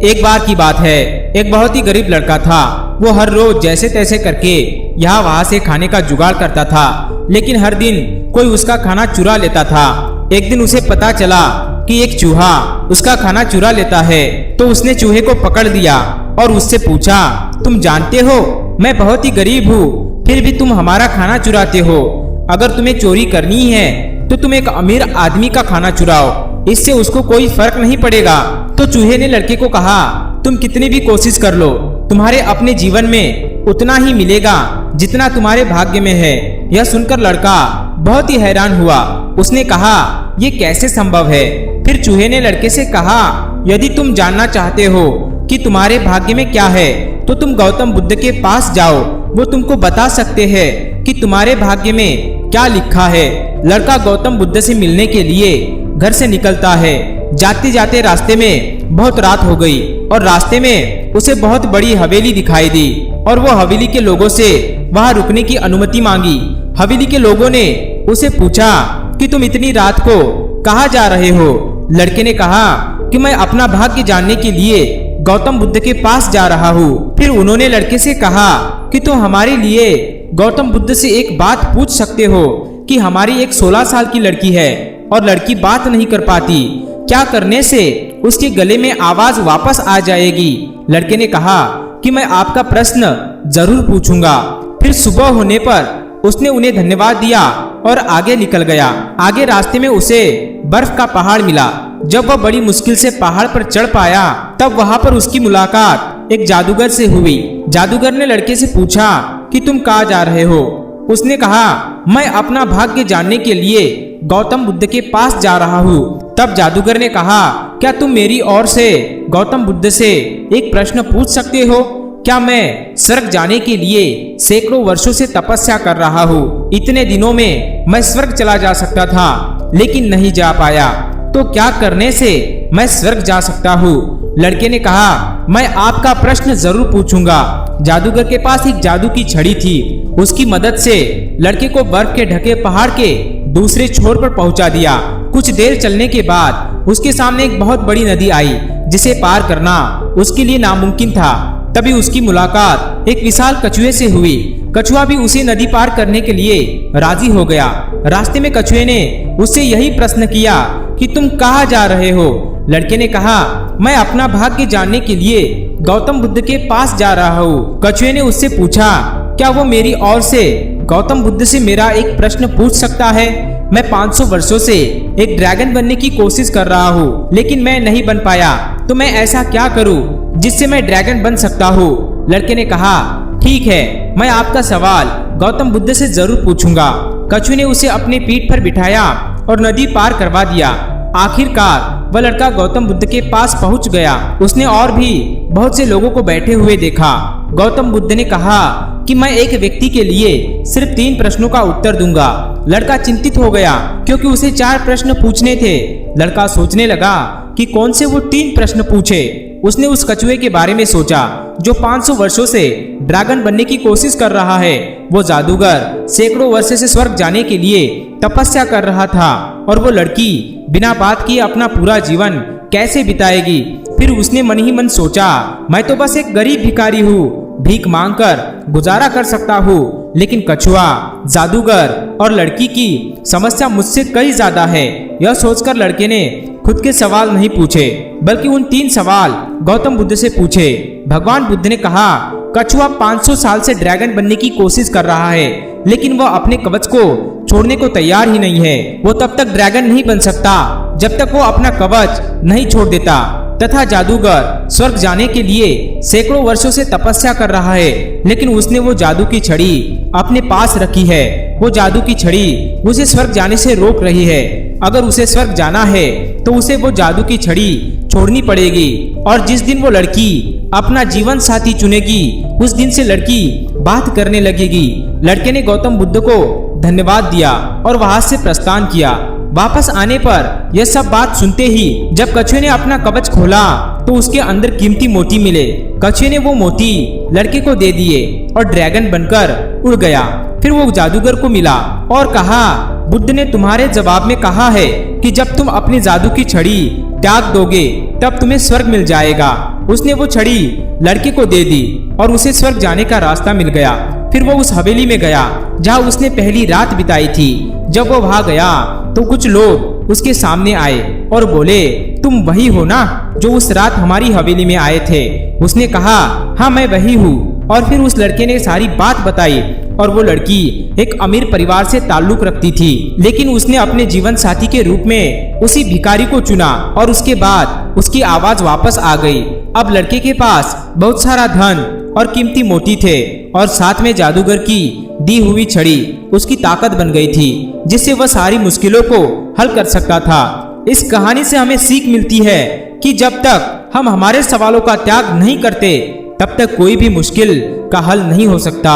एक बार की बात है, एक बहुत ही गरीब लड़का था। वो हर रोज जैसे तैसे करके यहाँ वहाँ से खाने का जुगाड़ करता था, लेकिन हर दिन कोई उसका खाना चुरा लेता था। एक दिन उसे पता चला कि एक चूहा उसका खाना चुरा लेता है, तो उसने चूहे को पकड़ लिया और उससे पूछा, तुम जानते हो मैं बहुत ही गरीब हूँ, फिर भी तुम हमारा खाना चुराते हो। अगर तुम्हें चोरी करनी है तो तुम एक अमीर आदमी का खाना चुराओ, इससे उसको कोई फर्क नहीं पड़ेगा। तो चूहे ने लड़के को कहा, तुम कितनी भी कोशिश कर लो, तुम्हारे अपने जीवन में उतना ही मिलेगा जितना तुम्हारे भाग्य में है। यह सुनकर लड़का बहुत ही हैरान हुआ। उसने कहा, ये कैसे संभव है? फिर चूहे ने लड़के से कहा, यदि तुम जानना चाहते हो कि तुम्हारे भाग्य में क्या है तो तुम गौतम बुद्ध के पास जाओ, वो तुमको बता सकते हैं कि तुम्हारे भाग्य में क्या लिखा है। लड़का गौतम बुद्ध से मिलने के लिए घर से निकलता है। जाते जाते रास्ते में बहुत रात हो गई और रास्ते में उसे बहुत बड़ी हवेली दिखाई दी और वो हवेली के लोगों से वहां रुकने की अनुमति मांगी। हवेली के लोगों ने उसे पूछा कि तुम इतनी रात को कहाँ जा रहे हो? लड़के ने कहा कि मैं अपना भाग्य जानने के लिए गौतम बुद्ध के पास जा रहा हूँ। फिर उन्होंने लड़के से कहा कि तुम हमारे लिए गौतम बुद्ध से एक बात पूछ सकते हो कि हमारी एक 16 साल की लड़की है और लड़की बात नहीं कर पाती, क्या करने से उसके गले में आवाज वापस आ जाएगी? लड़के ने कहा कि मैं आपका प्रश्न जरूर पूछूंगा। फिर सुबह होने पर उसने उन्हें धन्यवाद दिया और आगे निकल गया। आगे रास्ते में उसे बर्फ का पहाड़ मिला। जब वह बड़ी मुश्किल से पहाड़ पर चढ़ पाया तब वहां पर उसकी मुलाकात एक जादूगर से हुई। जादूगर ने लड़के से पूछा कि तुम कहाँ जा रहे हो? उसने कहा, मैं अपना भाग्य जानने के लिए गौतम बुद्ध के पास जा रहा हूँ। तब जादूगर ने कहा, क्या तुम मेरी ओर से गौतम बुद्ध से एक प्रश्न पूछ सकते हो? क्या मैं स्वर्ग जाने के लिए सैकड़ों वर्षों से तपस्या कर रहा हूँ? इतने दिनों में मैं स्वर्ग चला जा सकता था लेकिन नहीं जा पाया, तो क्या करने से मैं स्वर्ग जा सकता हूँ? लड़के ने कहा, मैं आपका प्रश्न जरूर पूछूंगा। जादूगर के पास एक जादू की छड़ी थी। उसकी मदद से लड़के को बर्फ के ढके पहाड़ के दूसरे छोर पर पहुंचा दिया। कुछ देर चलने के बाद उसके सामने एक बहुत बड़ी नदी आई जिसे पार करना उसके लिए नामुमकिन था। तभी उसकी मुलाकात एक विशाल कछुए से हुई। कछुआ भी उसे नदी पार करने के लिए राजी हो गया। रास्ते में कछुए ने उससे यही प्रश्न किया कि तुम कहाँ जा रहे हो? लड़के ने कहा, मैं अपना भाग्य जानने के लिए गौतम बुद्ध के पास जा रहा हूँ। कछुए ने उससे पूछा, क्या वो मेरी ओर से गौतम बुद्ध से मेरा एक प्रश्न पूछ सकता है? मैं 500 वर्षों से एक ड्रैगन बनने की कोशिश कर रहा हूँ लेकिन मैं नहीं बन पाया, तो मैं ऐसा क्या करूँ जिससे मैं ड्रैगन बन सकता हूँ? लड़के ने कहा, ठीक है, मैं आपका सवाल गौतम बुद्ध से जरूर पूछूंगा। कछुए ने उसे अपने पीठ पर बिठाया और नदी पार करवा दिया। आखिरकार वह लड़का गौतम बुद्ध के पास पहुंच गया। उसने और भी बहुत से लोगों को बैठे हुए देखा। गौतम बुद्ध ने कहा कि मैं एक व्यक्ति के लिए सिर्फ 3 प्रश्नों का उत्तर दूंगा। लड़का चिंतित हो गया क्योंकि उसे 4 प्रश्न पूछने थे। लड़का सोचने लगा कि कौन से वो 3 प्रश्न पूछे। उसने उस कछुए के बारे में सोचा जो 500 वर्षों से ड्रैगन बनने की कोशिश कर रहा है। वो जादूगर सैकड़ों वर्ष से स्वर्ग जाने के लिए तपस्या कर रहा था और वो लड़की बिना बात किए अपना पूरा जीवन कैसे बिताएगी। फिर उसने मन ही मन सोचा, मैं तो बस एक गरीब भिखारी हूँ, भीख मांगकर गुजारा कर सकता हूँ, लेकिन कछुआ, जादूगर और लड़की की समस्या मुझसे कई ज्यादा है। यह सोचकर लड़के ने खुद के सवाल नहीं पूछे बल्कि उन 3 सवाल गौतम बुद्ध से पूछे। भगवान बुद्ध ने कहा, कछुआ 500 साल से ड्रैगन बनने की कोशिश कर रहा है लेकिन वह अपने कवच को छोड़ने को तैयार ही नहीं है। वो तब तक ड्रैगन नहीं बन सकता जब तक वो अपना कवच नहीं छोड़ देता। तथा जादूगर स्वर्ग जाने के लिए सैकड़ों वर्षों से तपस्या कर रहा है लेकिन उसने वो जादू की छड़ी अपने पास रखी है। वो जादू की छड़ी उसे स्वर्ग जाने से रोक रही है। अगर उसे स्वर्ग जाना है तो उसे वो जादू की छड़ी छोड़नी पड़ेगी और जिस दिन वो लड़की अपना जीवन साथी चुनेगी उस दिन से लड़की बात करने लगेगी। लड़के ने गौतम बुद्ध को धन्यवाद दिया और वहां से प्रस्थान किया। वापस आने पर यह सब बात सुनते ही जब कछुए ने अपना कवच खोला तो उसके अंदर कीमती मोती मिले। कछुए ने वो मोती लड़के को दे दिए और ड्रैगन बनकर उड़ गया। फिर वो जादूगर को मिला और कहा, बुद्ध ने तुम्हारे जवाब में कहा है कि जब तुम अपनी जादू की छड़ी त्याग दोगे तब तुम्हें स्वर्ग मिल जाएगा। उसने वो छड़ी लड़के को दे दी और उसे स्वर्ग जाने का रास्ता मिल गया। फिर वो उस हवेली में गया जहाँ उसने पहली रात बिताई थी। जब वो वहां गया तो कुछ लोग उसके सामने आए और बोले, तुम वही हो ना जो उस रात हमारी हवेली में आए थे? उसने कहा, हाँ मैं वही हूँ। और फिर उस लड़के ने सारी बात बताई और वो लड़की एक अमीर परिवार से ताल्लुक रखती थी, लेकिन उसने अपने जीवन साथी के रूप में उसी भिखारी को चुना और उसके बाद उसकी आवाज वापस आ गई। अब लड़के के पास बहुत सारा धन और कीमती मोती थे और साथ में जादूगर की दी हुई छड़ी उसकी ताकत बन गई थी, जिससे वह सारी मुश्किलों को हल कर सकता था। इस कहानी से हमें सीख मिलती है कि जब तक हम हमारे सवालों का त्याग नहीं करते तब तक कोई भी मुश्किल का हल नहीं हो सकता।